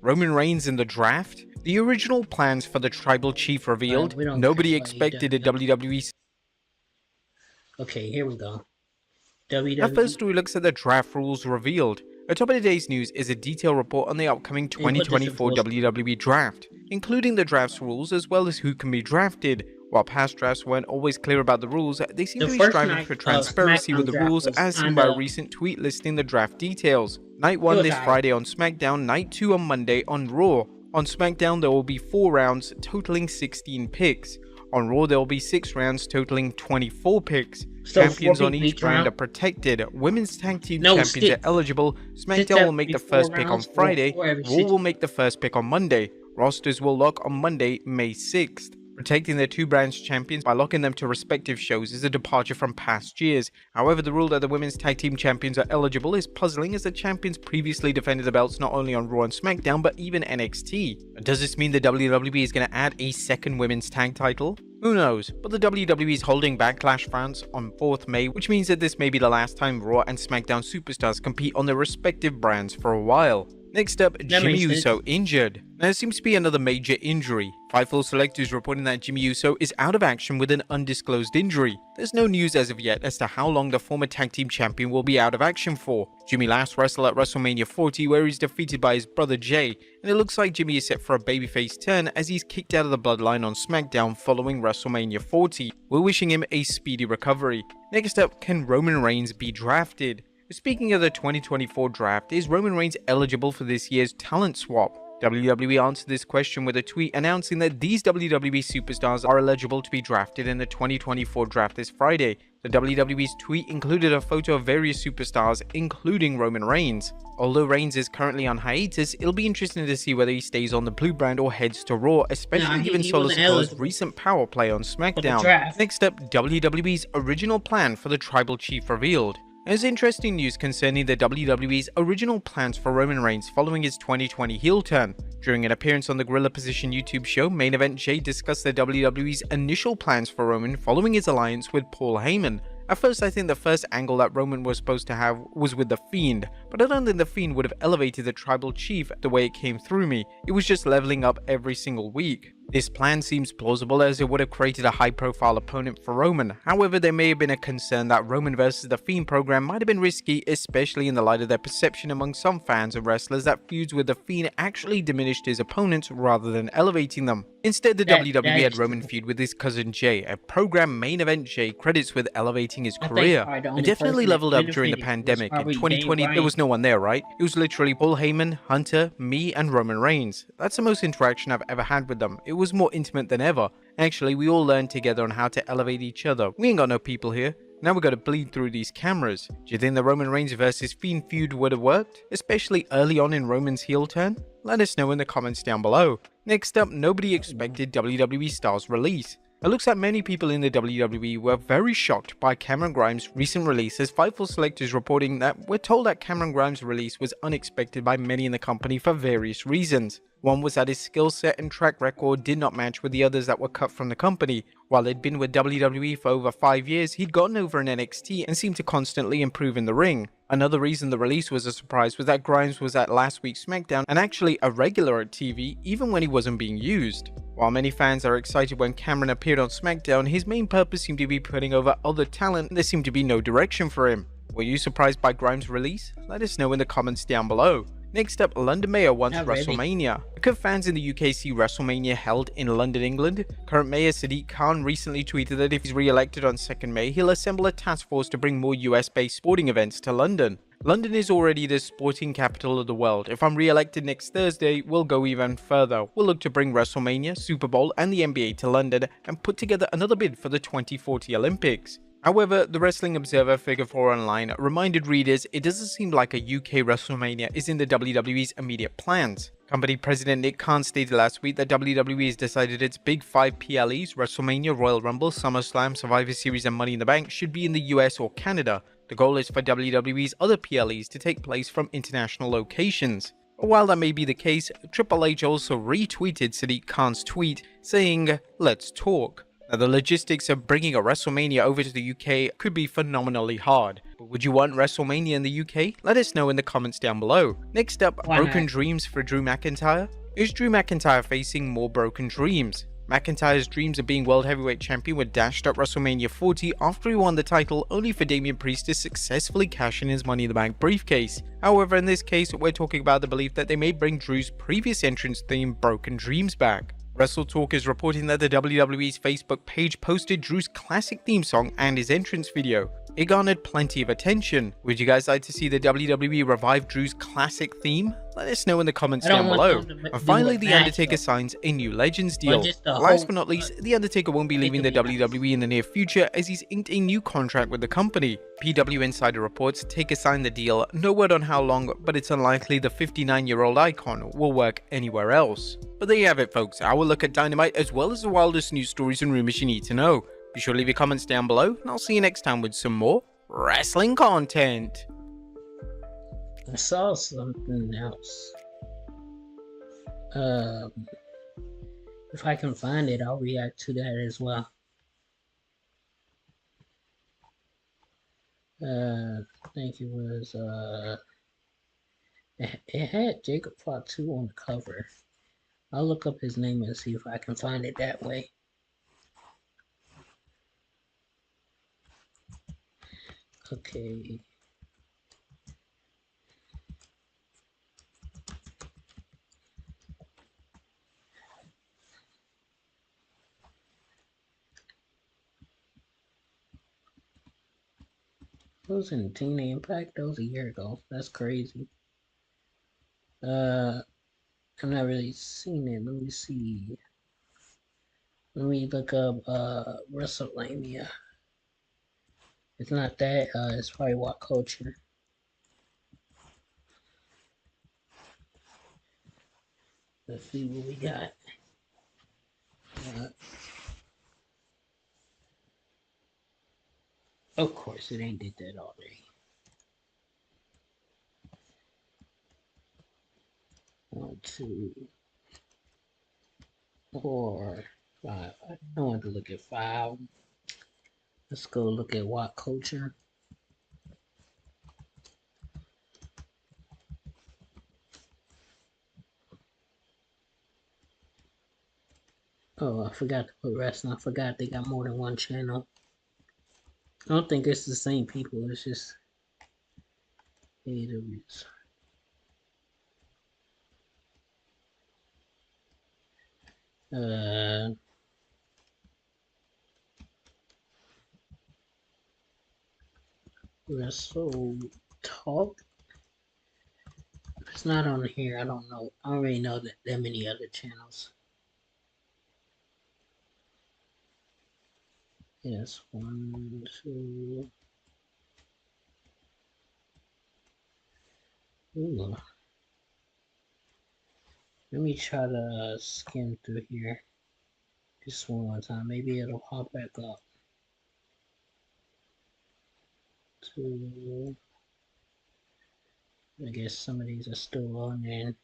Roman Reigns in the draft? The original plans for the Tribal Chief revealed. We don't Nobody care about expected a AEW. WWE. Okay, here we go. Our WWE. first story looks at the draft rules revealed. Atop of today's news is a detailed report on the upcoming And put this in 2024 post. WWE draft, including the draft's rules as well as who can be drafted. While past drafts weren't always clear about the rules, they seem The to be first striving night for of transparency with SmackDown the draft rules, was as seen on by a the. recent tweet listing the draft details. Night It 1 was this alright. Friday on SmackDown, Night 2 on Monday on Raw. On SmackDown there will be 4 rounds totaling 16 picks. On Raw there will be 6 rounds totaling 24 picks. So Champions 4 on people each brand round? are protected. Women's tag team No, champions are eligible. SmackDown will make the first pick on Friday. Raw will make the first pick on Monday. Rosters will lock on Monday, May 6th. Protecting their 2 brands champions by locking them to respective shows is a departure from past years. However, the rule that the women's tag team champions are eligible is puzzling, as the champions previously defended the belts not only on Raw and SmackDown but even NXT. Does this mean the WWE is going to add a second women's tag title? Who knows, but the WWE is holding Backlash France on 4th May, which means that this may be the last time Raw and SmackDown superstars compete on their respective brands for a while. Next up, Jimmy Uso injured. Now, there seems to be another major injury. Fightful Select is reporting that Jimmy Uso is out of action with an undisclosed injury. There's no news as of yet as to how long the former tag team champion will be out of action for. Jimmy last wrestled at WrestleMania 40, where he's defeated by his brother Jay, and it looks like Jimmy is set for a babyface turn as he's kicked out of the bloodline on SmackDown following WrestleMania 40. We're wishing him a speedy recovery. Next up, can Roman Reigns be drafted? Speaking of the 2024 draft, is Roman Reigns eligible for this year's talent swap? WWE answered this question with a tweet announcing that these WWE superstars are eligible to be drafted in the 2024 draft this Friday. The WWE's tweet included a photo of various superstars, including Roman Reigns. Although Reigns is currently on hiatus, it'll be interesting to see whether he stays on the blue brand or heads to Raw, especially given Solo Sikoa's recent power play on SmackDown. Next up, WWE's original plan for the Tribal Chief revealed. There's interesting news concerning the WWE's original plans for Roman Reigns following his 2020 heel turn. During an appearance on the Gorilla Position YouTube show, Main Event Jay discussed the WWE's initial plans for Roman following his alliance with Paul Heyman. At first, I think the first angle that Roman was supposed to have was with The Fiend, but I don't think The Fiend would have elevated the Tribal Chief the way it came through me. It was just leveling up every single week. This plan seems plausible as it would have created a high-profile opponent for Roman. However, there may have been a concern that Roman vs. The Fiend program might have been risky, especially in the light of their perception among some fans and wrestlers that feuds with The Fiend actually diminished his opponents rather than elevating them. Instead, the WWE had Roman feud with his cousin Jay, a program Main Event Jay credits with elevating his career. It definitely leveled up during the pandemic. In 2020, there was no one there, right? It was literally Paul Heyman, Hunter, me, and Roman Reigns. That's the most interaction I've ever had with them. It was more intimate than ever. Actually, we all learned together on how to elevate each other. We ain't got no people here. Now we gotta bleed through these cameras. Do you think the Roman Reigns vs. Fiend feud would have worked? Especially early on in Roman's heel turn? Let us know in the comments down below. Next up, nobody expected WWE Star's release. It looks like many people in the WWE were very shocked by Cameron Grimes' recent release, as Fightful Select is reporting that we're told that Cameron Grimes' release was unexpected by many in the company for various reasons. One was that his skill set and track record did not match with the others that were cut from the company. While he'd been with WWE for over 5 years, he'd gotten over in NXT and seemed to constantly improve in the ring. Another reason the release was a surprise was that Grimes was at last week's SmackDown and actually a regular at TV even when he wasn't being used. While many fans are excited when Cameron appeared on SmackDown, his main purpose seemed to be putting over other talent and there seemed to be no direction for him. Were you surprised by Grimes' release? Let us know in the comments down below. Next up, London Mayor wants WrestleMania. Could fans in the UK see WrestleMania held in London, England? Current Mayor Sadiq Khan recently tweeted that if he's re-elected on 2nd May, he'll assemble a task force to bring more US-based sporting events to London. London is already the sporting capital of the world. If I'm re-elected next Thursday, we'll go even further. We'll look to bring WrestleMania, Super Bowl and the NBA to London and put together another bid for the 2040 Olympics. However, the Wrestling Observer Figure 4 Online reminded readers it doesn't seem like a UK WrestleMania is in the WWE's immediate plans. Company President Nick Khan stated last week that WWE has decided its big 5 PLEs, WrestleMania, Royal Rumble, SummerSlam, Survivor Series and Money in the Bank, should be in the US or Canada. The goal is for WWE's other PLEs to take place from international locations. While that may be the case, Triple H also retweeted Sadiq Khan's tweet saying, "Let's talk." Now, the logistics of bringing a WrestleMania over to the UK could be phenomenally hard, but would you want WrestleMania in the UK? Let us know in the comments down below. Next up, Why broken not? dreams for Drew McIntyre? Is Drew McIntyre facing more broken dreams? McIntyre's dreams of being World Heavyweight Champion were dashed at WrestleMania 40 after he won the title, only for Damian Priest to successfully cash in his Money in the Bank briefcase. However, in this case, we're talking about the belief that they may bring Drew's previous entrance theme Broken Dreams back. WrestleTalk is reporting that the WWE's Facebook page posted Drew's classic theme song and his entrance video. It garnered plenty of attention. Would you guys like to see the WWE revive Drew's classic theme? Let us know in the comments down below. And finally, The Undertaker signs a new Legends deal. Last but not least, The Undertaker won't be leaving the WWE in the near future as he's inked a new contract with the company. PW Insider reports Taker signed the deal, no word on how long, but it's unlikely the 59-year-old icon will work anywhere else. But there you have it, folks, our look at Dynamite as well as the wildest news stories and rumors you need to know. Be sure to leave your comments down below, and I'll see you next time with some more wrestling content. I saw something else. If I can find it, I'll react to that as well. I think it was, it had Jacob Fatu on the cover. I'll look up his name and see if I can find it that way. Okay. It was in TNA Impact. That was a year ago. That's crazy. I've not really seen it. Let me see. Let me look up WrestleMania. It's not that. It's probably What Culture. Let's see what we got. Of course, it ain't did that already. 1, 2, 4, 5. I want to look at 5. Let's go look at What Culture. Oh, I forgot to put wrestling. I forgot they got more than one channel. I don't think it's the same people. It's just haters. Wrestle Talk. If it's not on here, I don't know. I don't really know that many other channels. Yes, 1, 2. Ooh. Let me try to skim through here just one more time. Maybe it'll pop back up. 2. I guess some of these are still on there.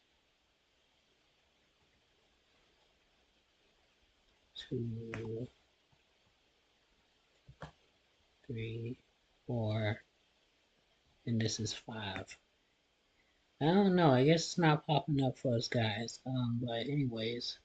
2, 3, 4, and this is 5. I don't know. I guess it's not popping up for us guys. But anyways,